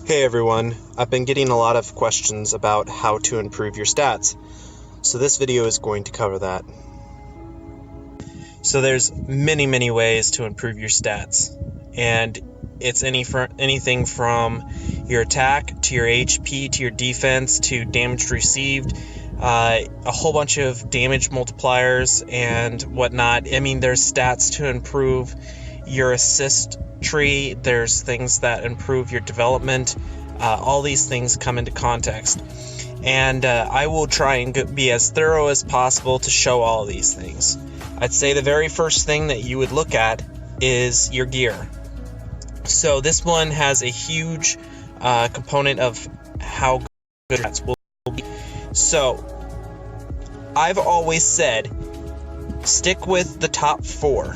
Hey everyone, I've been getting a lot of questions about how to improve your stats, so this video is going to cover that. So there's many ways to improve your stats, and it's anything from your attack to your HP to your defense to damage received, a whole bunch of damage multipliers and whatnot. I mean, there's stats to improve your assist tree, there's things that improve your development. All these things come into context, and I will try and be as thorough as possible to show all of these things. I'd say the very first thing that you would look at is your gear. So this one has a huge component of how good your stats will be. So I've always said stick with the top 4.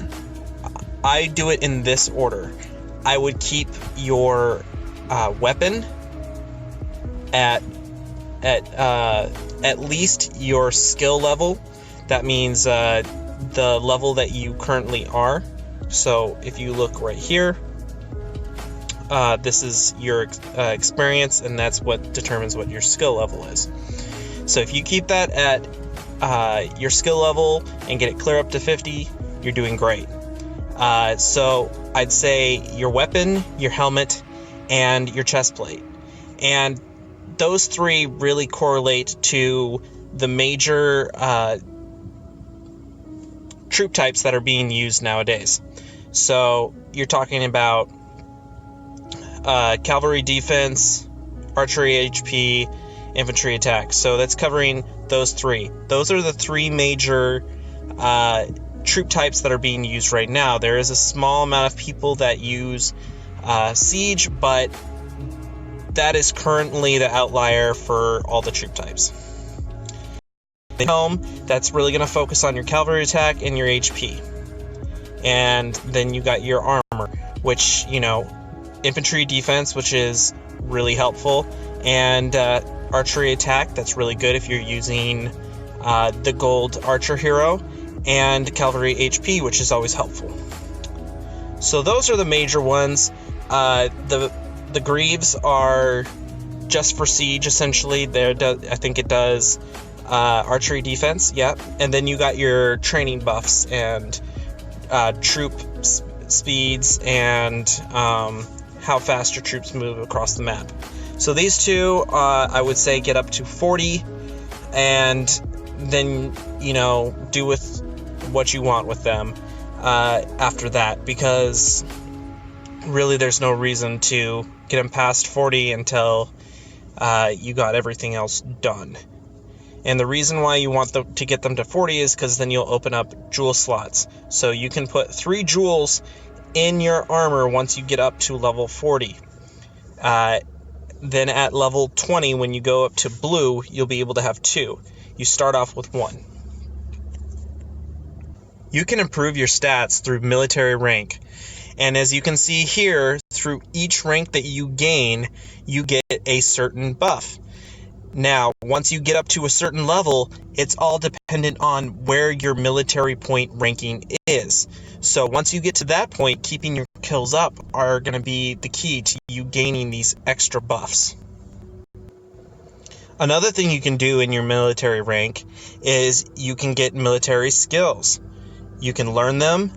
I do it in this order. I would keep your weapon at least your skill level. That means the level that you currently are. So if you look right here, this is your experience, and that's what determines what your skill level is. So if you keep that at your skill level and get it clear up to 50, you're doing great. So I'd say your weapon, your helmet, and your chest plate. And those 3 really correlate to the major troop types that are being used nowadays. So you're talking about cavalry defense, archery HP, infantry attack. So that's covering those 3. Those are the 3 major troop types that are being used right now. There is a small amount of people that use siege, but that is currently the outlier for all the troop types. Home, that's really going to focus on your cavalry attack and your HP. And then you got your armor, which, infantry defense, which is really helpful, and archery attack, that's really good if you're using the gold archer hero, and cavalry HP, which is always helpful. So those are the major ones. The greaves are just for siege, essentially. I think it does archery defense, and then you got your training buffs and troop speeds and how fast your troops move across the map. So these 2, I would say get up to 40, and then do with what you want with them after that, because really there's no reason to get them past 40 until you got everything else done. And the reason why you want to get them to 40 is because then you'll open up jewel slots. So you can put 3 jewels in your armor once you get up to level 40. Then at level 20, when you go up to blue, you'll be able to have 2. You start off with 1. You can improve your stats through military rank. And as you can see here, through each rank that you gain, you get a certain buff. Now, once you get up to a certain level, it's all dependent on where your military point ranking is. So once you get to that point, keeping your kills up are going to be the key to you gaining these extra buffs. Another thing you can do in your military rank is you can get military skills. You can learn them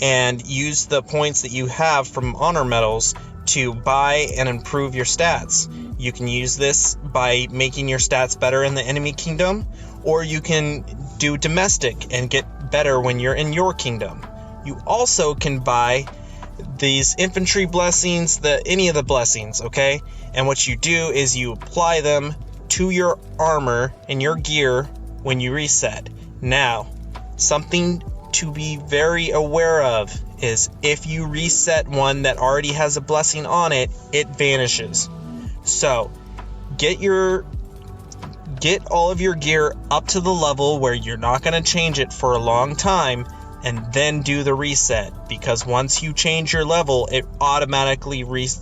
and use the points that you have from honor medals to buy and improve your stats. You can use this by making your stats better in the enemy kingdom, or you can do domestic and get better when you're in your kingdom. You also can buy these infantry blessings, any of the blessings, okay? And what you do is you apply them to your armor and your gear when you reset. Now, something to be very aware of is if you reset one that already has a blessing on it, it vanishes. So get all of your gear up to the level where you're not going to change it for a long time, and then do the reset, because once you change your level, it automatically resets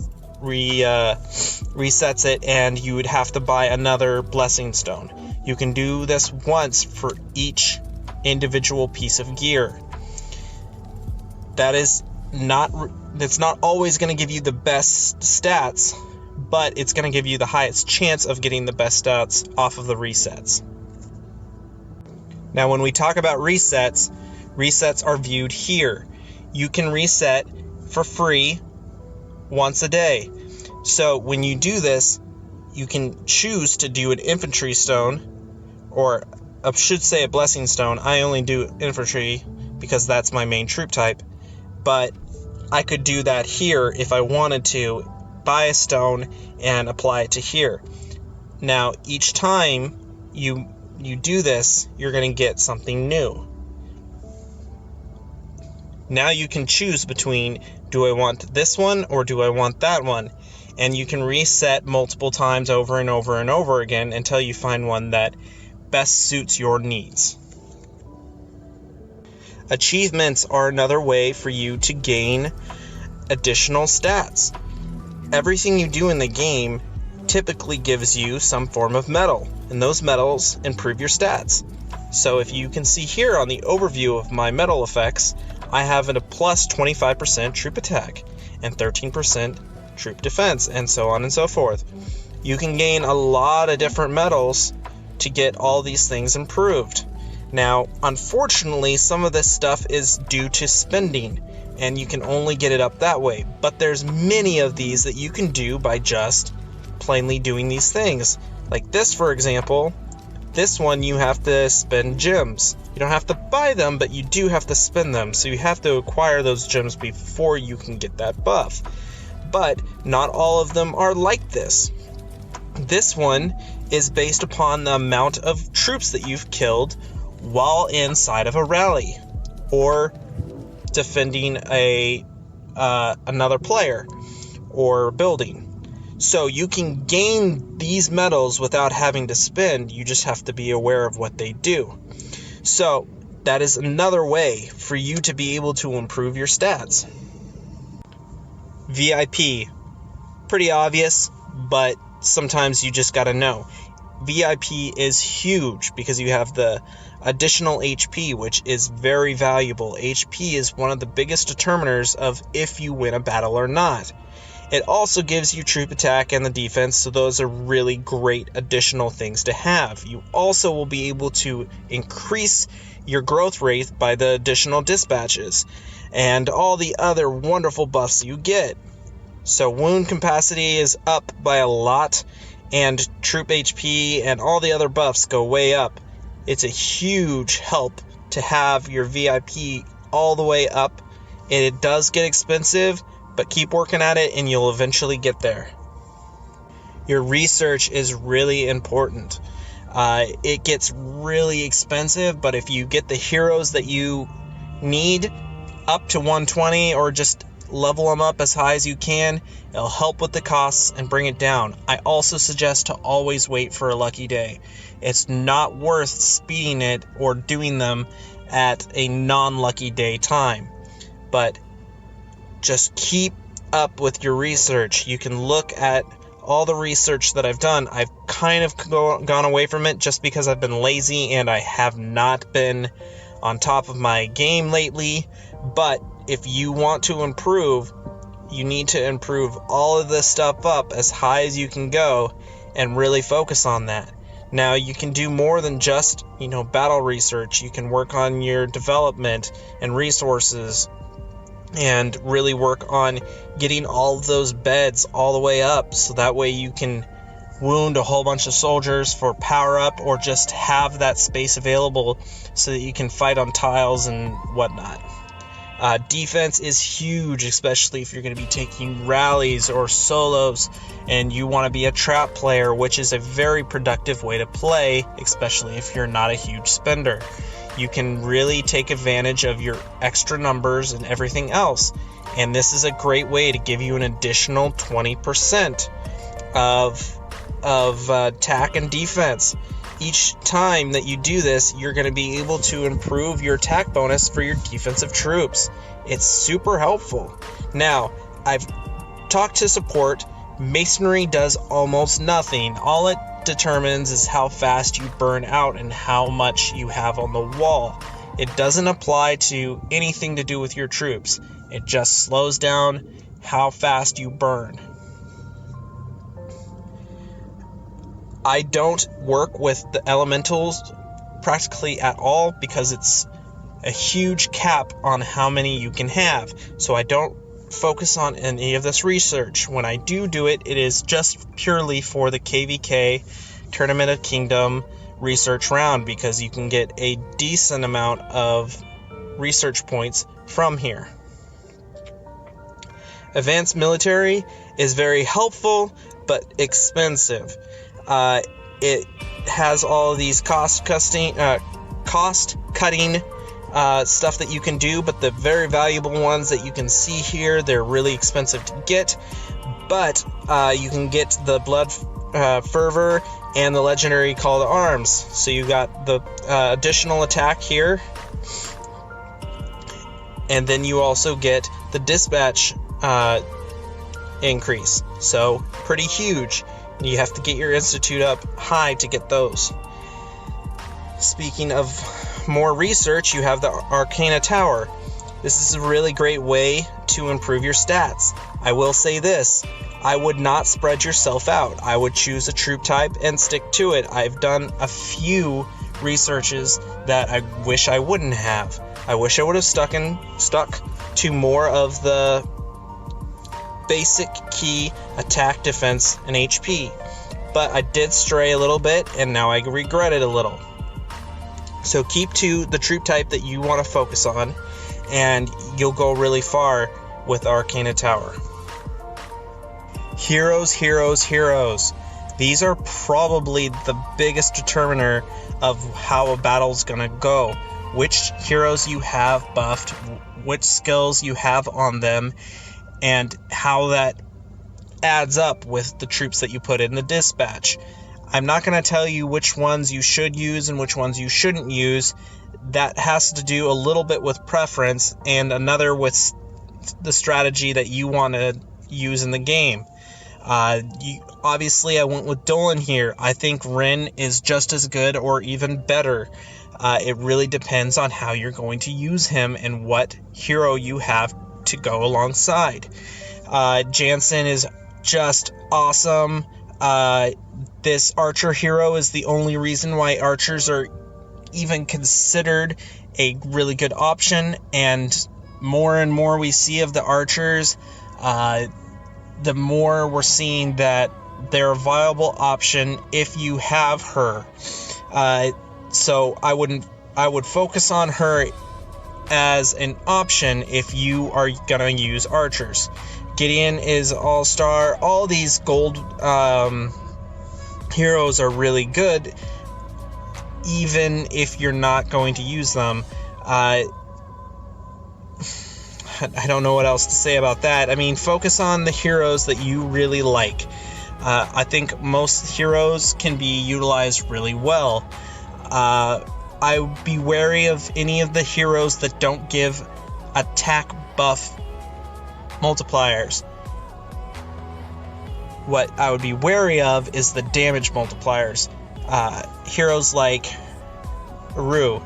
it, and you would have to buy another blessing stone. You can do this once for each individual piece of gear. That's not always going to give you the best stats, but it's going to give you the highest chance of getting the best stats off of the resets. Now, when we talk about resets, resets are viewed here. You can reset for free once a day. So when you do this, you can choose to do an infantry stone, or I should say a blessing stone. I only do infantry because that's my main troop type. But I could do that here if I wanted to, buy a stone and apply it to here. Now, each time you do this, you're going to get something new. Now you can choose between, do I want this one or do I want that one? And you can reset multiple times over and over and over again until you find one that best suits your needs. Achievements are another way for you to gain additional stats. Everything you do in the game typically gives you some form of medal, and those medals improve your stats. So if you can see here on the overview of my medal effects, I have a plus 25% troop attack and 13% troop defense, and so on and so forth. You can gain a lot of different medals to get all these things improved. Now, unfortunately, some of this stuff is due to spending, and you can only get it up that way. But there's many of these that you can do by just plainly doing these things. Like this, for example, this one you have to spend gems. You don't have to buy them, but you do have to spend them. So you have to acquire those gems before you can get that buff. But not all of them are like this. This one is based upon the amount of troops that you've killed while inside of a rally or defending another player or building. So you can gain these medals without having to spend. You just have to be aware of what they do. So that is another way for you to be able to improve your stats. VIP, pretty obvious, but sometimes you just gotta know. VIP is huge because you have the additional HP, which is very valuable. HP is one of the biggest determiners of if you win a battle or not. It also gives you troop attack and the defense, so those are really great additional things to have. You also will be able to increase your growth rate by the additional dispatches and all the other wonderful buffs you get. So wound capacity is up by a lot, and troop HP and all the other buffs go way up. It's a huge help to have your VIP all the way up. And it does get expensive, but keep working at it and you'll eventually get there. Your research is really important. It gets really expensive, but if you get the heroes that you need up to 120 or just level them up as high as you can, it'll help with the costs and bring it down. I also suggest to always wait for a lucky day. It's not worth speeding it or doing them at a non-lucky day time. But just keep up with your research. You can look at all the research that I've done. I've kind of gone away from it just because I've been lazy and I have not been on top of my game lately. But if you want to improve, you need to improve all of this stuff up as high as you can go and really focus on that. Now, you can do more than just, battle research. You can work on your development and resources and really work on getting all of those beds all the way up, so that way you can wound a whole bunch of soldiers for power up, or just have that space available so that you can fight on tiles and whatnot. Defense is huge, especially if you're going to be taking rallies or solos and you want to be a trap player, which is a very productive way to play, especially if you're not a huge spender. You can really take advantage of your extra numbers and everything else, and this is a great way to give you an additional 20% of attack and defense. Each time that you do this, you're going to be able to improve your attack bonus for your defensive troops. It's super helpful. Now, I've talked to support. Masonry does almost nothing. All it determines is how fast you burn out and how much you have on the wall. It doesn't apply to anything to do with your troops. It just slows down how fast you burn. I don't work with the elementals practically at all because it's a huge cap on how many you can have. So I don't focus on any of this research. When I do it, it is just purely for the KVK Tournament of Kingdom research round, because you can get a decent amount of research points from here. Advanced military is very helpful but expensive. It has all of these cost-cutting stuff that you can do, but the very valuable ones that you can see here, they're really expensive to get. But you can get the Blood Fervor and the Legendary Call to Arms. So you got the additional attack here, and then you also get the dispatch increase. So pretty huge. You have to get your institute up high to get those. Speaking of more research, you have the Arcana Tower. This is a really great way to improve your stats. I will say this, I would not spread yourself out. I would choose a troop type and stick to it. I've done a few researches that I wish I wouldn't have. I wish I would have stuck to more of the basic key attack, defense, and HP. But I did stray a little bit, and now I regret it a little. So keep to the troop type that you want to focus on, and you'll go really far with Arcana Tower. Heroes, heroes, heroes. These are probably the biggest determiner of how a battle's gonna go. Which heroes you have buffed, which skills you have on them, and how that adds up with the troops that you put in the dispatch. I'm not going to tell you which ones you should use and which ones you shouldn't use. That has to do a little bit with preference, and another with the strategy that you want to use in the game. Obviously, I went with Dolan here. I think Ren is just as good or even better. It really depends on how you're going to use him and what hero you have to go alongside. Jansen is just awesome. This archer hero is the only reason why archers are even considered a really good option, and more we see of the archers, the more we're seeing that they're a viable option if you have her. So I would focus on her as an option if you are gonna use archers. Gideon is all-star. All these gold heroes are really good, even if you're not going to use them. I don't know what else to say about that. I mean, focus on the heroes that you really like. I think most heroes can be utilized really well. I would be wary of any of the heroes that don't give attack buff multipliers. What I would be wary of is the damage multipliers. Heroes like Aru,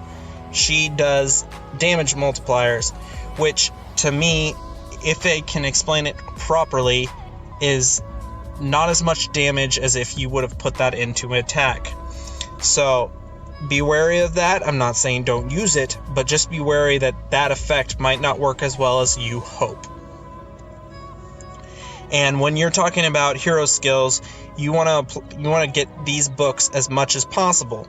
she does damage multipliers, which to me, if they can explain it properly, is not as much damage as if you would have put that into an attack. So be wary of that. I'm not saying don't use it, but just be wary that that effect might not work as well as you hope. And when you're talking about hero skills, you want to get these books as much as possible.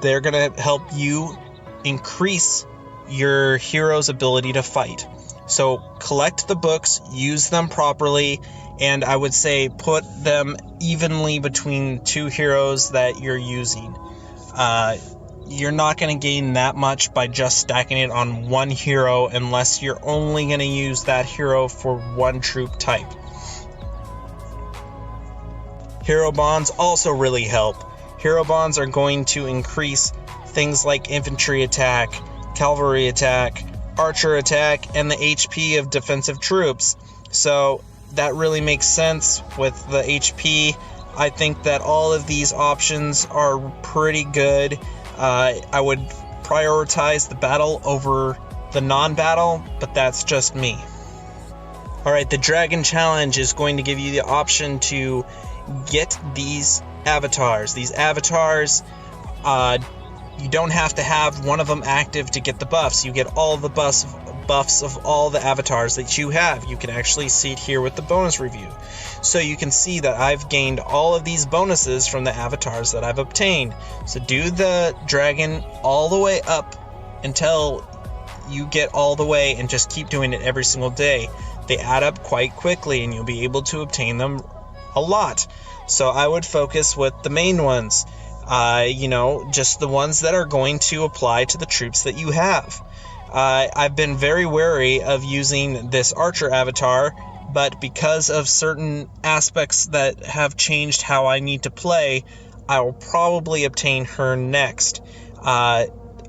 They're going to help you increase your hero's ability to fight. So collect the books, use them properly, and I would say put them evenly between two heroes that you're using. You're not going to gain that much by just stacking it on one hero unless you're only going to use that hero for one troop type. Hero bonds also really help. Hero bonds are going to increase things like infantry attack, cavalry attack, archer attack, and the HP of defensive troops. So that really makes sense with the HP. I think that all of these options are pretty good. I would prioritize the battle over the non-battle, but that's just me. Alright, the Dragon Challenge is going to give you the option to get these avatars. These avatars, you don't have to have one of them active to get the buffs. You get all the buffs of all the avatars that you have. You can actually see it here with the bonus review. So you can see that I've gained all of these bonuses from the avatars that I've obtained. So do the dragon all the way up until you get all the way, and just keep doing it every single day. They add up quite quickly and you'll be able to obtain them a lot. So I would focus with the main ones, just the ones that are going to apply to the troops that you have. I've been very wary of using this archer avatar, but because of certain aspects that have changed how I need to play, I will probably obtain her next.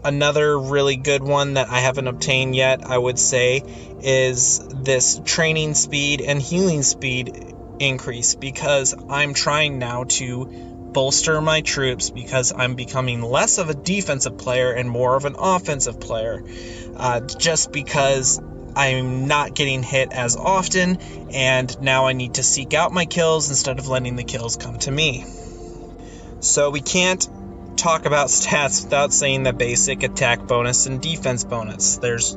Another really good one that I haven't obtained yet, I would say, is this training speed and healing speed increase, because I'm trying now to bolster my troops, because I'm becoming less of a defensive player and more of an offensive player, just because I'm not getting hit as often, and now I need to seek out my kills instead of letting the kills come to me. So we can't talk about stats without saying the basic attack bonus and defense bonus. There's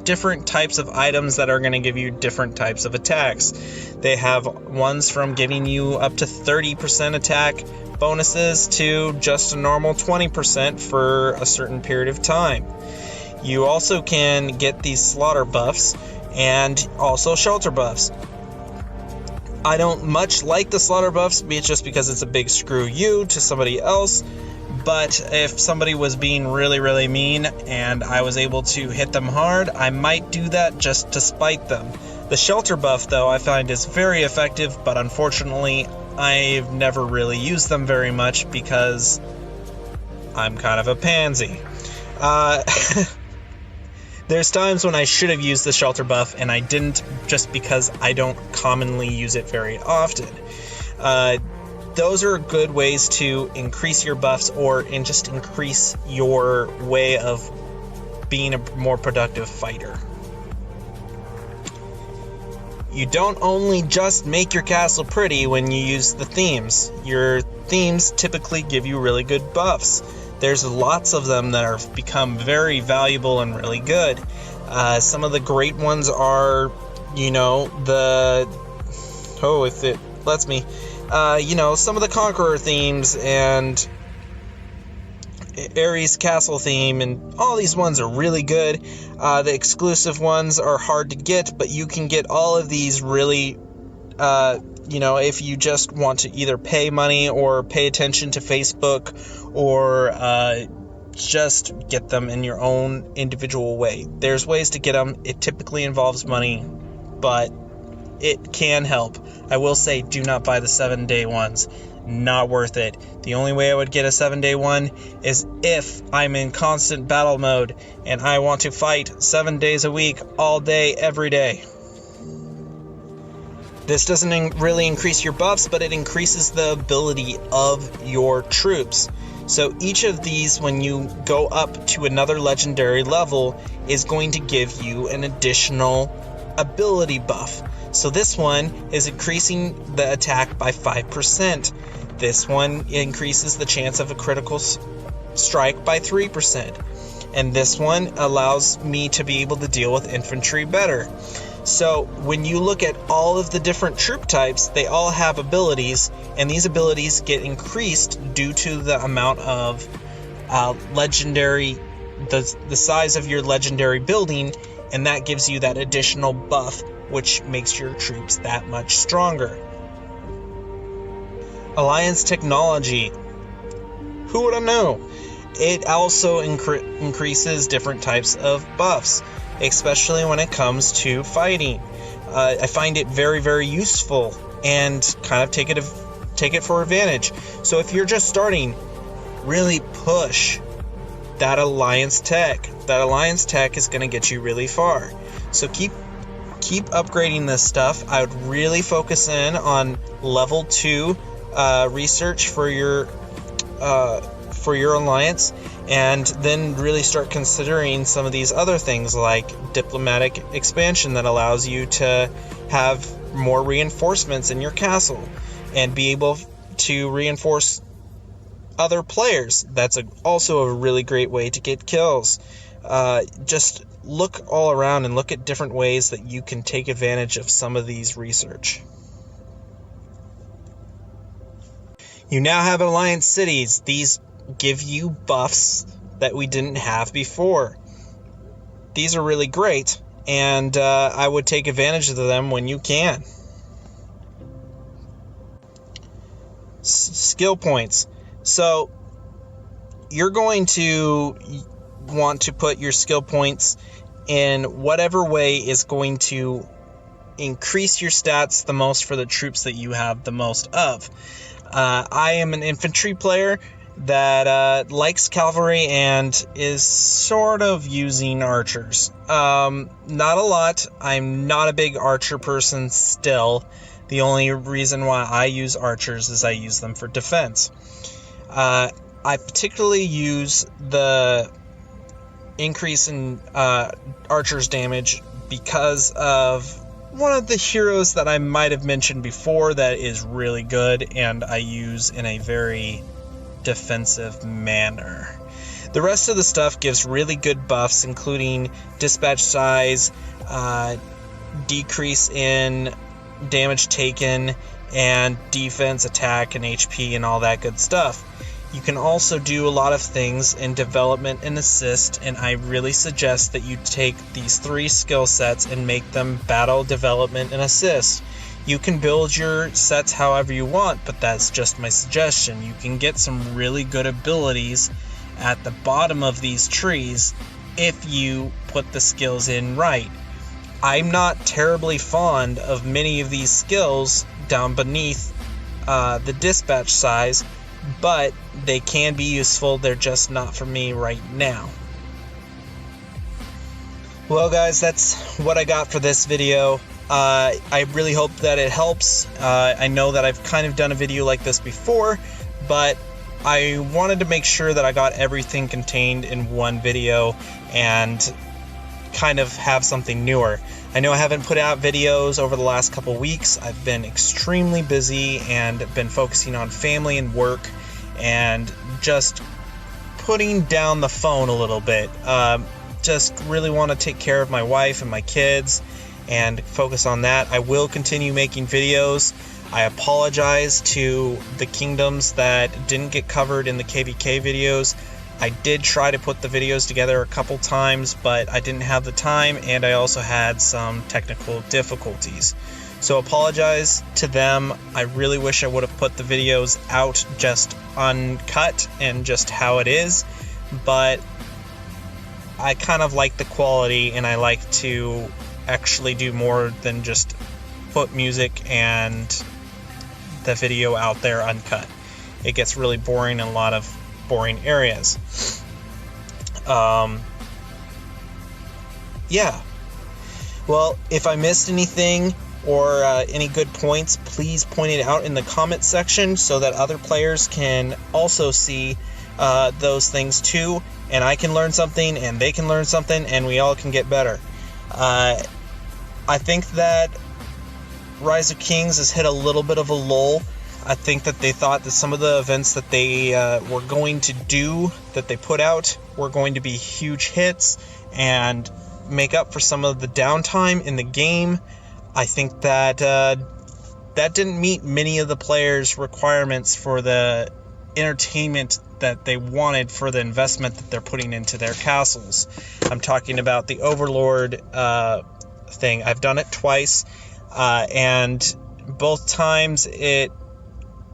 different types of items that are going to give you different types of attacks. They have ones from giving you up to 30% attack bonuses to just a normal 20% for a certain period of time. You also can get these slaughter buffs and also shelter buffs. I don't much like the slaughter buffs, just because it's a big screw you to somebody else. But if somebody was being really, really mean and I was able to hit them hard, I might do that just to spite them. The shelter buff, though, I find is very effective, but unfortunately, I've never really used them very much because I'm kind of a pansy. There's times when I should have used the shelter buff and I didn't, just because I don't commonly use it very often. Those are good ways to increase your buffs and just increase your way of being a more productive fighter. You don't only just make your castle pretty when you use the themes. Your themes typically give you really good buffs. There's lots of them that have become very valuable and really good. Some of the great ones are, if it lets me, some of the Conqueror themes and Ares Castle theme, and all these ones are really good. The exclusive ones are hard to get, but you can get all of these really, if you just want to either pay money or pay attention to Facebook, or just get them in your own individual way. There's ways to get them. It typically involves money, but it can help. I will say, do not buy the 7-day ones. Not worth it. The only way I would get a 7-day one is if I'm in constant battle mode and I want to fight 7 days a week, all day, every day. This doesn't really increase your buffs, but it increases the ability of your troops. So each of these, when you go up to another legendary level, is going to give you an additional ability buff. So this one is increasing the attack by 5%. This one increases the chance of a critical strike by 3%. And this one allows me to be able to deal with infantry better. So when you look at all of the different troop types, they all have abilities, and these abilities get increased due to the amount of legendary, the size of your legendary building, and that gives you that additional buff, which makes your troops that much stronger. Alliance technology. Who would have known? It also increases different types of buffs, especially when it comes to fighting. I find it very, very useful and kind of take it for advantage. So if you're just starting, really push that alliance tech. That alliance tech is going to get you really far. So keep upgrading this stuff. I would really focus in on level 2 research for your alliance, and then really start considering some of these other things like diplomatic expansion that allows you to have more reinforcements in your castle. and be able to reinforce other players. That's also a really great way to get kills. Just look all around and look at different ways that you can take advantage of some of these research. You now have alliance cities. These give you buffs that we didn't have before. These are really great, and I would take advantage of them when you can. Skill points. So you're going to want to put your skill points in whatever way is going to increase your stats the most for the troops that you have the most of. I am an infantry player that likes cavalry and is sort of using archers. Not a lot. I'm not a big archer person still. The only reason why I use archers is I use them for defense. I particularly use the increase in archers damage because of one of the heroes that I might have mentioned before that is really good and I use in a very defensive manner. The rest of the stuff gives really good buffs, including dispatch size, decrease in damage taken, and defense, attack, and HP, and all that good stuff. You can also do a lot of things in development and assist, and I really suggest that you take these 3 skill sets and make them battle, development, and assist. You can build your sets however you want, but that's just my suggestion. You can get some really good abilities at the bottom of these trees if you put the skills in right. I'm not terribly fond of many of these skills down beneath the dispatch size, but they can be useful. They're just not for me right now. Well, guys, that's what I got for this video. I really hope that it helps. I know that I've kind of done a video like this before, but I wanted to make sure that I got everything contained in one video and kind of have something newer. I know I haven't put out videos over the last couple weeks. I've been extremely busy and been focusing on family and work and just putting down the phone a little bit. Just really want to take care of my wife and my kids and focus on that. I will continue making videos. I apologize to the kingdoms that didn't get covered in the KVK videos. I did try to put the videos together a couple times, but I didn't have the time, and I also had some technical difficulties. So apologize to them. I really wish I would have put the videos out just uncut and just how it is, but I kind of like the quality, and I like to actually do more than just put music and the video out there uncut. It gets really boring in a lot of boring areas. Yeah. Well, if I missed anything or any good points, please point it out in the comment section so that other players can also see those things too, and I can learn something and they can learn something and we all can get better. I think that Rise of Kings has hit a little bit of a lull. I think that they thought that some of the events that they were going to do, that they put out, were going to be huge hits and make up for some of the downtime in the game. I think that that didn't meet many of the players' requirements for the entertainment that they wanted for the investment that they're putting into their castles. I'm talking about the Overlord thing. I've done it twice, and both times it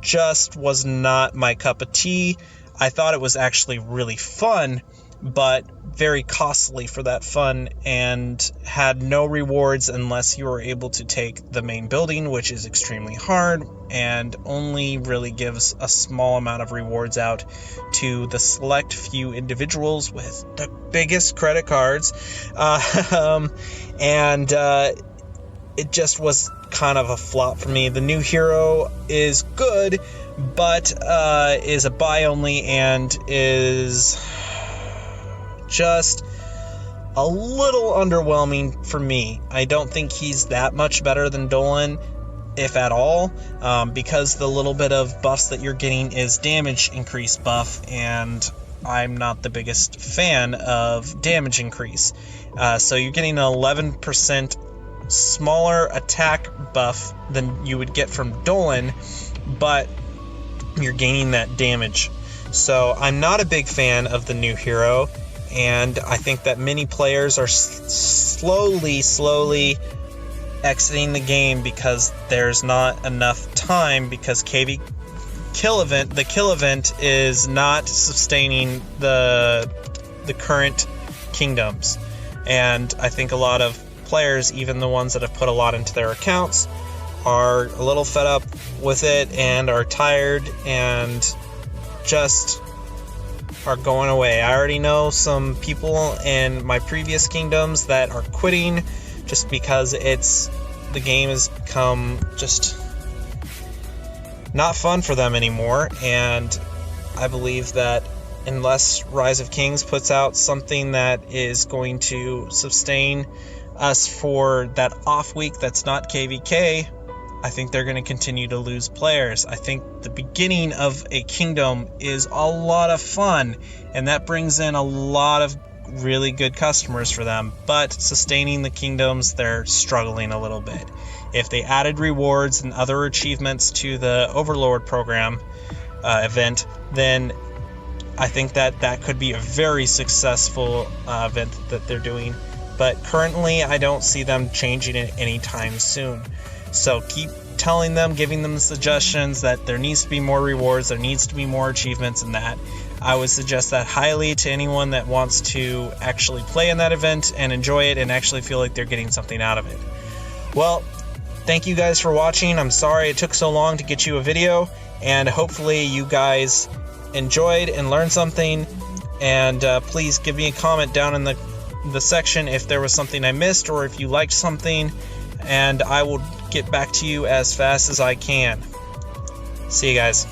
just was not my cup of tea. I thought it was actually really fun, but very costly for that fun, and had no rewards unless you were able to take the main building, which is extremely hard and only really gives a small amount of rewards out to the select few individuals with the biggest credit cards. It just was kind of a flop for me. The new hero is good, but is a buy only and is just a little underwhelming for me. I don't think he's that much better than Dolan, if at all, because the little bit of buffs that you're getting is damage increase buff, and I'm not the biggest fan of damage increase. So you're getting an 11% smaller attack buff than you would get from Dolan, but you're gaining that damage. So I'm not a big fan of the new hero, and I think that many players are slowly exiting the game because there's not enough time, because the kill event is not sustaining the current kingdoms. And I think a lot of players, even the ones that have put a lot into their accounts, are a little fed up with it and are tired and just are going away. I already know some people in my previous kingdoms that are quitting just because the game has become just not fun for them anymore. And I believe that unless Rise of Kings puts out something that is going to sustain us for that off week that's not KVK, I think they're going to continue to lose players. I think the beginning of a kingdom is a lot of fun, and that brings in a lot of really good customers for them, but sustaining the kingdoms, they're struggling a little bit. If they added rewards and other achievements to the Overlord program event, then I think that could be a very successful event that they're doing. But currently, I don't see them changing it anytime soon. So keep telling them, giving them suggestions that there needs to be more rewards, there needs to be more achievements, and that. I would suggest that highly to anyone that wants to actually play in that event and enjoy it and actually feel like they're getting something out of it. Well, thank you guys for watching. I'm sorry it took so long to get you a video, and hopefully you guys enjoyed and learned something. And please give me a comment down in the section if there was something I missed or if you liked something, and I will get back to you as fast as I can. See you guys.